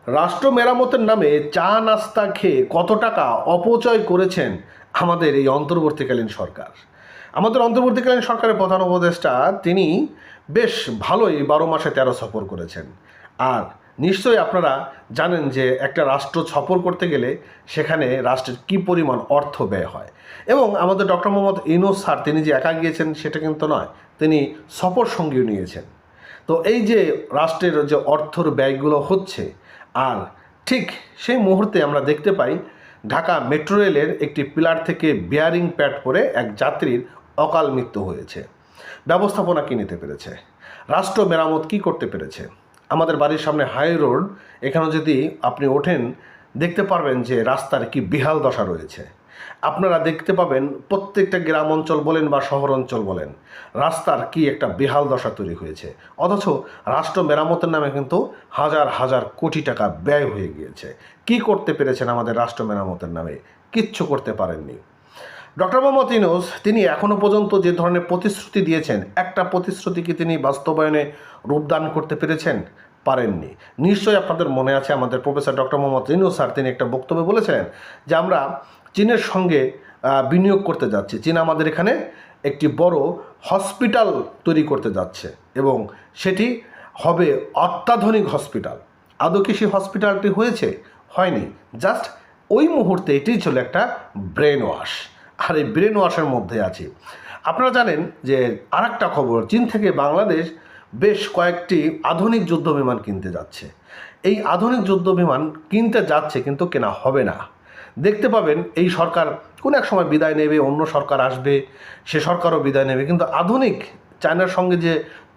রাষ্ট্র মেরামতের নামে চা নাস্তা খেয়ে কত টাকা অপচয় করেছেন আমাদের এই অন্তর্বর্তীকালীন সরকার। আমাদের অন্তর্বর্তীকালীন সরকারের প্রধান উপদেষ্টা তিনি বেশ ভালোই 12 মাসে 13 সফর করেছেন। আর নিশ্চয়ই আপনারা জানেন যে একটা রাষ্ট্র সফর করতে গেলে সেখানে রাষ্ট্রের কী পরিমাণ অর্থ ব্যয় হয়। এবং আমাদের ডক্টর মোহাম্মদ ইউনূস স্যার তিনি যে একা গিয়েছেন সেটা কিন্তু নয়, তিনি সফর সঙ্গীও নিয়েছেন। তো এই যে রাষ্ট্রের যে অর্থর ব্যয়গুলো হচ্ছে, আর ঠিক সেই মুহূর্তে আমরা দেখতে পাই ঢাকা মেট্রো রেলের একটি পিলার থেকে বেয়ারিং প্যাড পরে এক যাত্রীর অকাল মৃত্যু হয়েছে। ব্যবস্থাপনা কী নিতে পেরেছে? রাষ্ট্র মেরামত কী করতে পেরেছে? আমাদের বাড়ির সামনে হাই রোড, এখানে যদি আপনি ওঠেন দেখতে পারবেন যে রাস্তার কি বেহাল দশা রয়েছে। আপনারা দেখতে পাবেন প্রত্যেকটা গ্রাম অঞ্চল বলেন বা শহর অঞ্চল বলেন, রাস্তার কি একটা বেহাল দশা তৈরি হয়েছে। অথচ রাষ্ট্র মেরামতের নামে কিন্তু হাজার হাজার কোটি টাকা ব্যয় হয়ে গিয়েছে। কি করতে পেরেছেন আমাদের রাষ্ট্র মেরামতের নামে? কিচ্ছু করতে পারেননি। ডক্টর মোহাম্মদ ইউনূস তিনি এখনও পর্যন্ত যে ধরনের প্রতিশ্রুতি দিয়েছেন, একটা প্রতিশ্রুতিকে তিনি বাস্তবায়নে রূপদান করতে পেরেছেন? পারেননি। নিশ্চয়ই আপনাদের মনে আছে আমাদের professor doctor Mohammad Yunus sir তিনি একটা বক্তব্যে বলেছিলেন যে আমরা চীনের সঙ্গে বিনিয়োগ করতে যাচ্ছি। চীন আমাদের এখানে একটি বড় হসপিটাল তৈরি করতে যাচ্ছে এবং সেটি হবে অত্যাধুনিক হসপিটাল। আদৌ কি সেই হসপিটালটি হয়েছে? হয়নি। জাস্ট ওই মুহূর্তে এটিই ছিল একটা ব্রেন ওয়াশ। আর এই ব্রেন ওয়াশের মধ্যে আছি। আপনারা জানেন যে আরেকটা খবর, চীন থেকে বাংলাদেশ বেশ কয়েকটি আধুনিক যুদ্ধ বিমান কিনতে যাচ্ছে। এই আধুনিক যুদ্ধ বিমান কিনতে যাচ্ছে কিন্তু কেনা হবে না। দেখতে পাবেন এই সরকার কোনো এক সময় বিদায় নেবে, অন্য সরকার আসবে, সে সরকারও বিদায় নেবে, কিন্তু আধুনিক চায়নার সঙ্গে যে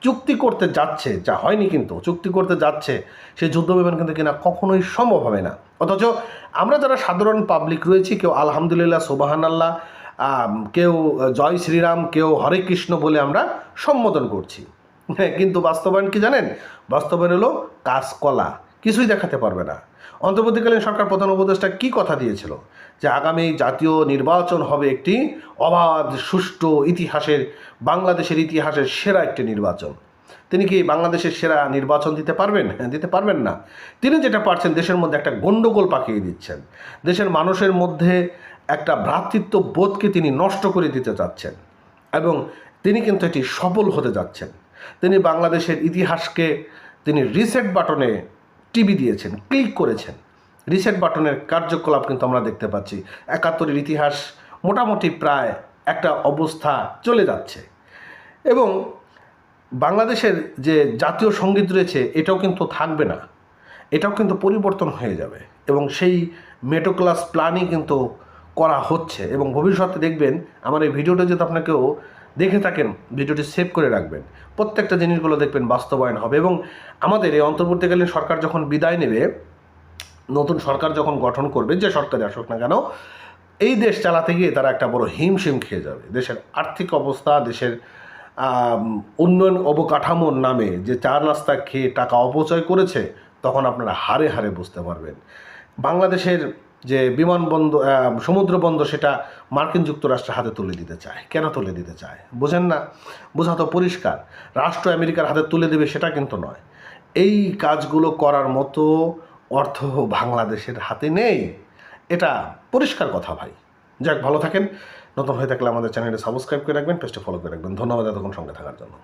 চুক্তি করতে যাচ্ছে, যা হয়নি কিন্তু চুক্তি করতে যাচ্ছে, সেই যুদ্ধ বিমান কিন্তু কিনা কখনোই সম্ভব হবে না। অথচ আমরা যারা সাধারণ পাবলিক রয়েছি, কেউ আলহামদুলিল্লাহ, সুবাহান আল্লাহ, কেউ জয় শ্রীরাম, কেউ হরে কৃষ্ণ বলে আমরা সম্বোধন করছি। হ্যাঁ, কিন্তু বাস্তবায়ন কি জানেন? বাস্তবায়ন হলো কাঁচকলা, কিছুই দেখাতে পারবে না। অন্তর্বর্তীকালীন সরকার প্রধান উপদেষ্টা কী কথা দিয়েছিল যে আগামী জাতীয় নির্বাচন হবে একটি অবাধ সুষ্ঠু ইতিহাসের, বাংলাদেশের ইতিহাসের সেরা একটি নির্বাচন। তিনি কি বাংলাদেশের সেরা নির্বাচন দিতে পারবেন? হ্যাঁ, দিতে পারবেন না। তিনি যেটা পারছেন, দেশের মধ্যে একটা গণ্ডগোল পাকিয়ে দিচ্ছেন। দেশের মানুষের মধ্যে একটা ভ্রাতৃত্ব বোধকে তিনি নষ্ট করে দিতে চাচ্ছেন এবং তিনি কিন্তু এটি সফল হতে যাচ্ছেন। তিনি বাংলাদেশের ইতিহাসকে তিনি রিসেট বাটনে টিভি দিয়েছেন, ক্লিক করেছেন। রিসেট বাটনের কার্যকলাপ কিন্তু আমরা দেখতে পাচ্ছি। ৭১-এর ইতিহাস মোটামুটি প্রায় একটা অবস্থা চলে যাচ্ছে এবং বাংলাদেশের যে জাতীয় সঙ্গীত রয়েছে এটাও কিন্তু থাকবে না, এটাও কিন্তু পরিবর্তন হয়ে যাবে এবং সেই মেটোক্লাস প্ল্যানই কিন্তু করা হচ্ছে। এবং ভবিষ্যতে দেখবেন আমার এই ভিডিওটা যদি আপনাকেও দেখে থাকেন, ভিডিওটি সেভ করে রাখবেন, প্রত্যেকটা জিনিসগুলো দেখবেন বাস্তবায়ন হবে। এবং আমাদের এই অন্তর্বর্তীকালীন সরকার যখন বিদায় নেবে, নতুন সরকার যখন গঠন করবে, যে সরকারে আসুক না কেন, এই দেশ চালাতে গিয়ে তারা একটা বড় হিমশিম খেয়ে যাবে। দেশের আর্থিক অবস্থা, দেশের উন্নয়ন অবকাঠামোর নামে যে চা নাস্তা খেয়ে টাকা অপচয় করেছে, তখন আপনারা হারে হারে বুঝতে পারবেন। বাংলাদেশের যে বিমানবন্দর, সমুদ্র বন্দর, সেটা মার্কিন যুক্তরাষ্ট্রের হাতে তুলে দিতে চায়। কেন তুলে দিতে চায় বোঝেন না? বোঝা তো পরিষ্কার। রাষ্ট্র আমেরিকার হাতে তুলে দেবে সেটা কিন্তু নয়। এই কাজগুলো করার মতো অর্থ বাংলাদেশের হাতে নেই, এটা পরিষ্কার কথা ভাই। যাক, ভালো থাকেন। নতুন হয়ে থাকলে আমাদের চ্যানেলটি সাবস্ক্রাইব করে রাখবেন, পেজটা ফলো করে রাখবেন। ধন্যবাদ এতক্ষণ সঙ্গে থাকার জন্য।